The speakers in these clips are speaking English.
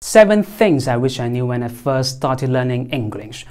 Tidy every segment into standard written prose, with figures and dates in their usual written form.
7 things I wish I knew when I first started learning English.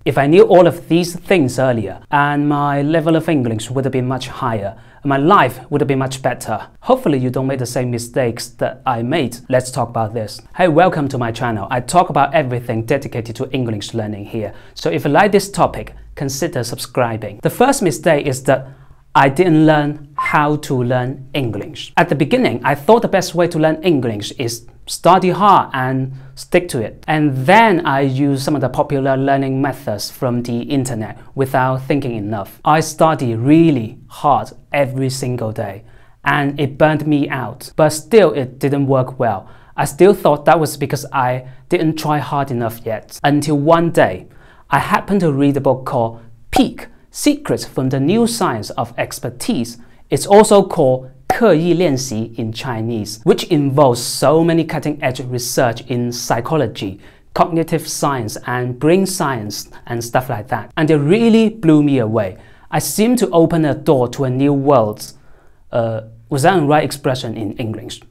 If I knew all of these things earlier, and my level of English would have been much higher, and my life would have been much better. Hopefully you don't make the same mistakes that I made. Let's talk about this. Hey, welcome to my channel. I talk about everything dedicated to English learning here. So if you like this topic, consider subscribing. The first mistake is that I didn't learn how to learn English. At the beginning, I thought the best way to learn English is study hard and stick to it. And then I used some of the popular learning methods from the internet without thinking enough. I studied really hard every single day and it burned me out. But still, it didn't work well. I still thought that was because I didn't try hard enough yet. Until one day, I happened to read a book called Peak: Secrets from the New Science of Expertise. It's also called 刻意练习 in Chinese, which involves so many cutting-edge research in psychology, cognitive science, and brain science, and stuff like that. And it really blew me away. I seemed to open a door to a new world. Was that the right expression in English?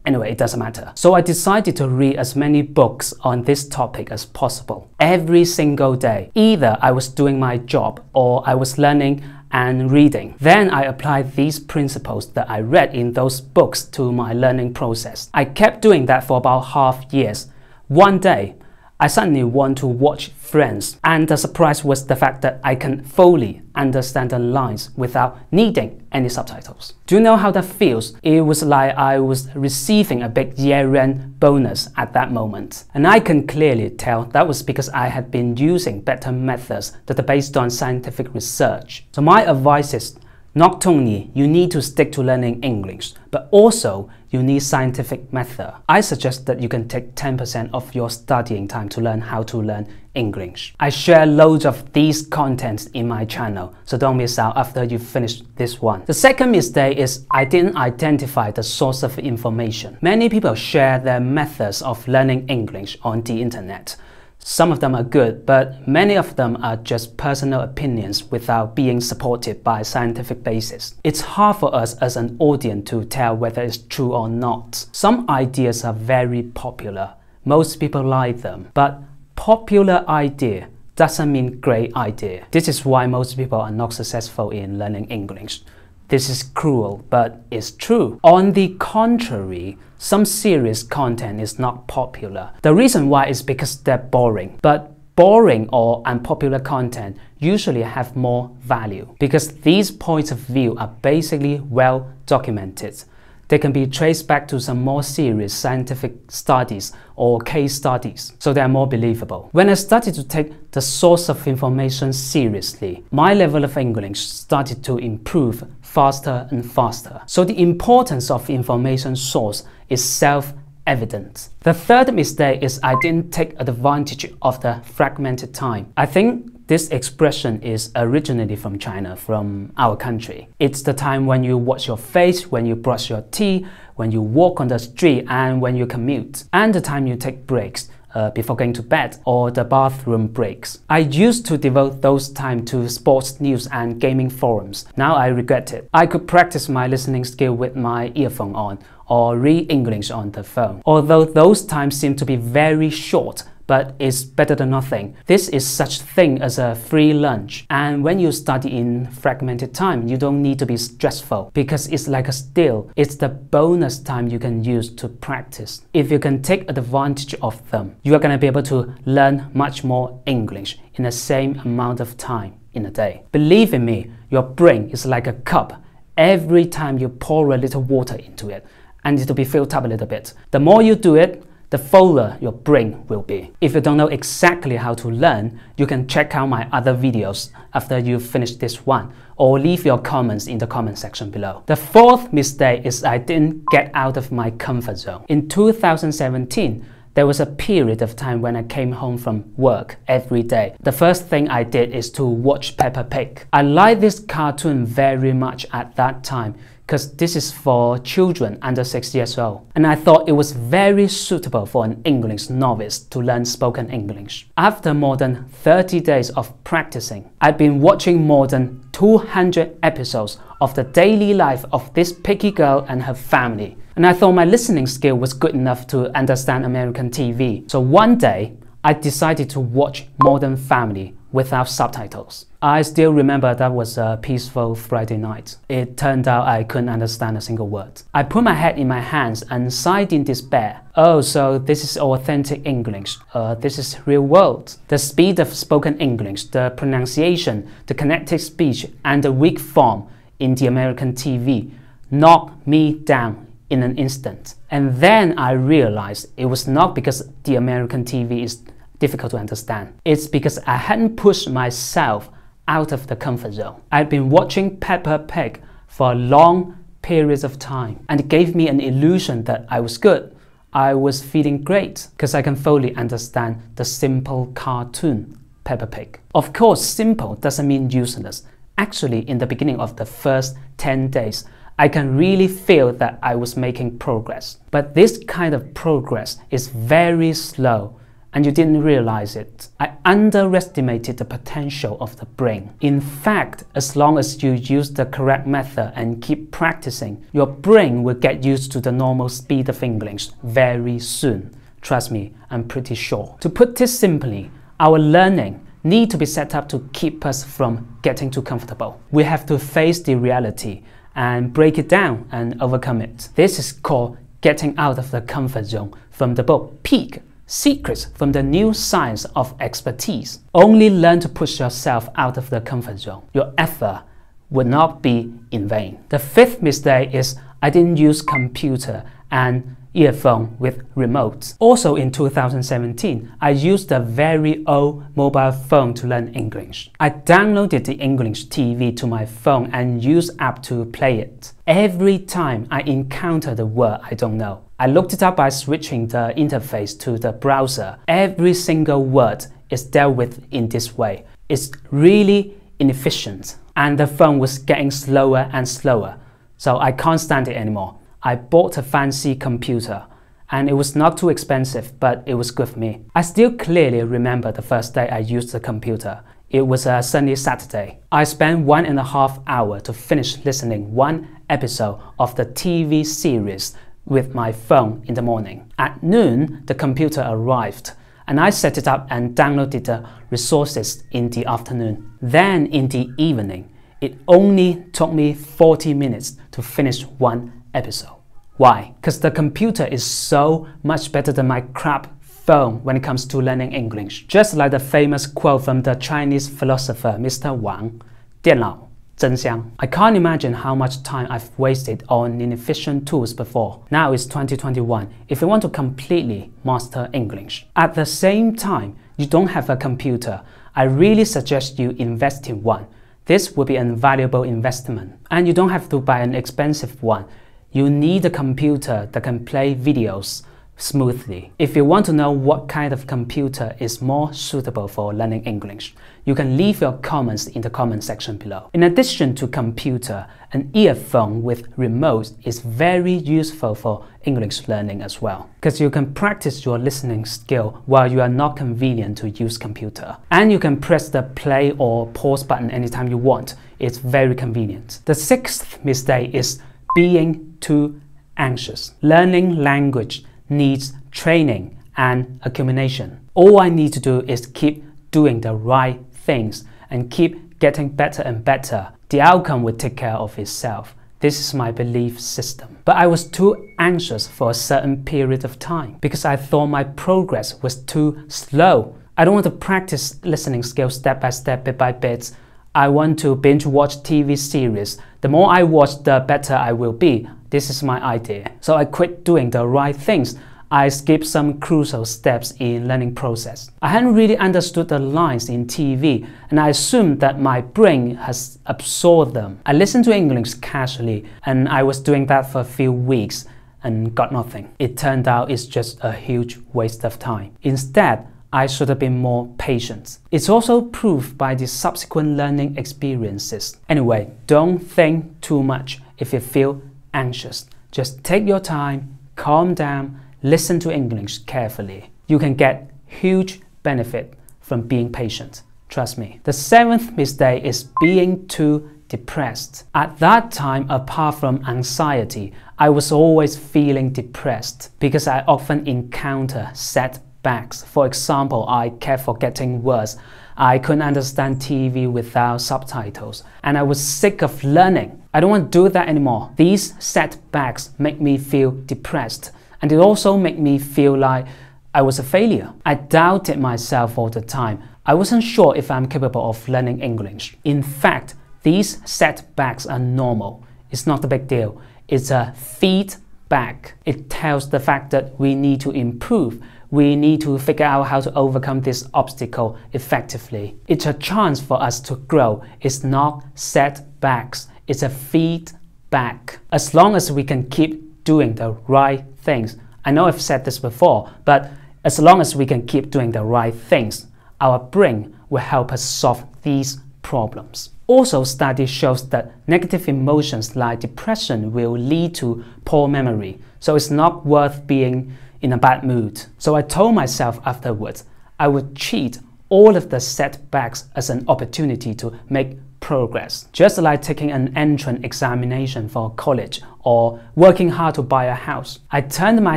Anyway, it doesn't matter. So I decided to read as many books on this topic as possible every single day. Either I was doing my job or I was learning and reading. Then I applied these principles that I read in those books to my learning process. I kept doing that for about half years. One day, I suddenly want to watch Friends, and the surprise was the fact that I can fully understand the lines without needing any subtitles. Do you know how that feels? It was like I was receiving a big year-end bonus at that moment. And I can clearly tell that was because I had been using better methods that are based on scientific research. So my advice is, not only you need to stick to learning English, but also you need scientific method. I suggest that you can take 10% of your studying time to learn how to learn English. I share loads of these contents in my channel, so don't miss out after you finish this one. The second mistake is I didn't identify the source of information. Many people share their methods of learning English on the internet. Some of them are good, but many of them are just personal opinions without being supported by scientific basis. It's hard for us as an audience to tell whether it's true or not. Some ideas are very popular. Most people like them, but popular idea doesn't mean great idea. This is why most people are not successful in learning English. This is cruel, but it's true. On the contrary, some serious content is not popular. The reason why is because they're boring. But boring or unpopular content usually have more value because these points of view are basically well documented. They can be traced back to some more serious scientific studies or case studies, so they are more believable. When I started to take the source of information seriously, my level of English started to improve faster and faster. So the importance of information source is self-evident. The third mistake is I didn't take advantage of the fragmented time. I think this expression is originally from China, from our country. It's the time when you wash your face, when you brush your teeth, when you walk on the street, and when you commute, and the time you take breaks before going to bed, or the bathroom breaks. I used to devote those time to sports news and gaming forums. Now I regret it. I could practice my listening skill with my earphone on, or read English on the phone. Although those times seem to be very short, but it's better than nothing. This is such thing as a free lunch. And when you study in fragmented time, you don't need to be stressful because it's like a skill. It's the bonus time you can use to practice. If you can take advantage of them, you are going to be able to learn much more English in the same amount of time in a day. Believe in me, your brain is like a cup. Every time you pour a little water into it, and it'll be filled up a little bit. The more you do it, the fuller your brain will be. If you don't know exactly how to learn, you can check out my other videos after you finish this one, or leave your comments in the comment section below. The fourth mistake is I didn't get out of my comfort zone. In 2017, there was a period of time when I came home from work every day. The first thing I did is to watch Peppa Pig. I liked this cartoon very much at that time because this is for children under 6 years old. And I thought it was very suitable for an English novice to learn spoken English. After more than 30 days of practicing, I've been watching more than 200 episodes of the daily life of this piggy girl and her family. and I thought my listening skill was good enough to understand American TV. So one day, I decided to watch Modern Family without subtitles. I still remember that was a peaceful Friday night. It turned out I couldn't understand a single word. I put my head in my hands and sighed in despair. Oh, so this is authentic English. This is real world. The speed of spoken English, the pronunciation, the connected speech, and the weak form in the American TV knocked me down in an instant. And then I realized it was not because the American TV is difficult to understand. It's because I hadn't pushed myself out of the comfort zone. I'd been watching Peppa Pig for long periods of time, and it gave me an illusion that I was good. I was feeling great because I can fully understand the simple cartoon Peppa Pig. Of course, simple doesn't mean useless. Actually, in the beginning of the first 10 days, I can really feel that I was making progress. But this kind of progress is very slow, and you didn't realize it. I underestimated the potential of the brain. In fact, as long as you use the correct method and keep practicing, your brain will get used to the normal speed of English very soon. Trust me, I'm pretty sure. To put this simply, our learning needs to be set up to keep us from getting too comfortable. We have to face the reality and break it down and overcome it. This is called getting out of the comfort zone from the book Peak: Secrets from the New Science of Expertise. Only learn to push yourself out of the comfort zone. Your effort would not be in vain. The fifth mistake is I didn't use computer and earphone with remotes. Also in 2017, I used a very old mobile phone to learn English. I downloaded the English TV to my phone and used app to play it. Every time I encountered a word I don't know, I looked it up by switching the interface to the browser. Every single word is dealt with in this way. It's really inefficient, and the phone was getting slower and slower, so I can't stand it anymore. I bought a fancy computer, and it was not too expensive, but it was good for me. I still clearly remember the first day I used the computer. It was a sunny Saturday. I spent 1.5 hours to finish listening one episode of the TV series with my phone in the morning. At noon, the computer arrived, and I set it up and downloaded the resources in the afternoon. Then in the evening, it only took me 40 minutes to finish one episode. Why? Because the computer is so much better than my crap phone when it comes to learning English. Just like the famous quote from the Chinese philosopher Mr. Wang, 电脑真香. I can't imagine how much time I've wasted on inefficient tools before. Now it's 2021. If you want to completely master English, at the same time you don't have a computer, I really suggest you invest in one. This will be an invaluable investment. And you don't have to buy an expensive one. You need a computer that can play videos smoothly. If you want to know what kind of computer is more suitable for learning English, you can leave your comments in the comment section below. In addition to computer, an earphone with remote is very useful for English learning as well, because you can practice your listening skill while you are not convenient to use computer. And you can press the play or pause button anytime you want. It's very convenient. The sixth mistake is being too anxious. Learning language needs training and accumulation. All I need to do is keep doing the right things and keep getting better and better. The outcome will take care of itself. This is my belief system. But I was too anxious for a certain period of time because I thought my progress was too slow. I don't want to practice listening skills step by step, bit by bit. I want to binge watch TV series. The more I watch, the better I will be. This is my idea. So I quit doing the right things. I skipped some crucial steps in learning process. I hadn't really understood the lines in TV, and I assumed that my brain has absorbed them. I listened to English casually, and I was doing that for a few weeks and got nothing. It turned out it's just a huge waste of time. Instead, I should have been more patient. It's also proved by the subsequent learning experiences. Anyway, don't think too much if you feel anxious. Just take your time, calm down, listen to English carefully. You can get huge benefit from being patient. Trust me. The seventh mistake is being too depressed. At that time, apart from anxiety, I was always feeling depressed because I often encounter setbacks. For example, I kept forgetting words. I couldn't understand TV without subtitles, and I was sick of learning. I don't want to do that anymore. These setbacks make me feel depressed, and it also made me feel like I was a failure. I doubted myself all the time. I wasn't sure if I'm capable of learning English. In fact, these setbacks are normal. It's not a big deal. It's a feedback. It tells the fact that we need to improve. We need to figure out how to overcome this obstacle effectively. It's a chance for us to grow. It's not setbacks. It's a feedback. As long as we can keep doing the right things. I know I've said this before, but as long as we can keep doing the right things, our brain will help us solve these problems. Also, study shows that negative emotions like depression will lead to poor memory, so it's not worth being in a bad mood. So I told myself afterwards I would treat all of the setbacks as an opportunity to make progress, just like taking an entrance examination for college or working hard to buy a house. I turned my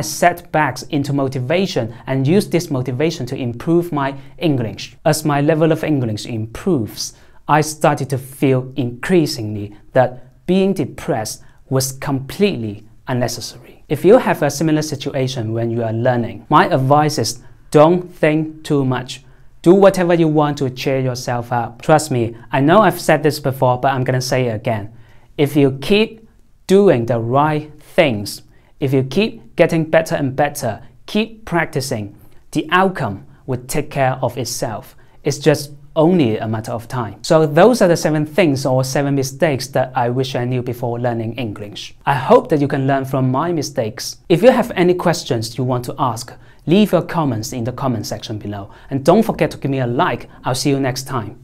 setbacks into motivation and used this motivation to improve my English. As my level of English improves, I started to feel increasingly that being depressed was completely unnecessary. If you have a similar situation when you are learning, my advice is don't think too much. Do whatever you want to cheer yourself up. Trust me, I know I've said this before, but I'm gonna say it again. If you keep doing the right things, if you keep getting better and better, keep practicing, the outcome will take care of itself. It's just only a matter of time. So those are the 7 things or 7 mistakes that I wish I knew before learning English. I hope that you can learn from my mistakes. If you have any questions you want to ask, leave your comments in the comment section below. And don't forget to give me a like. I'll see you next time.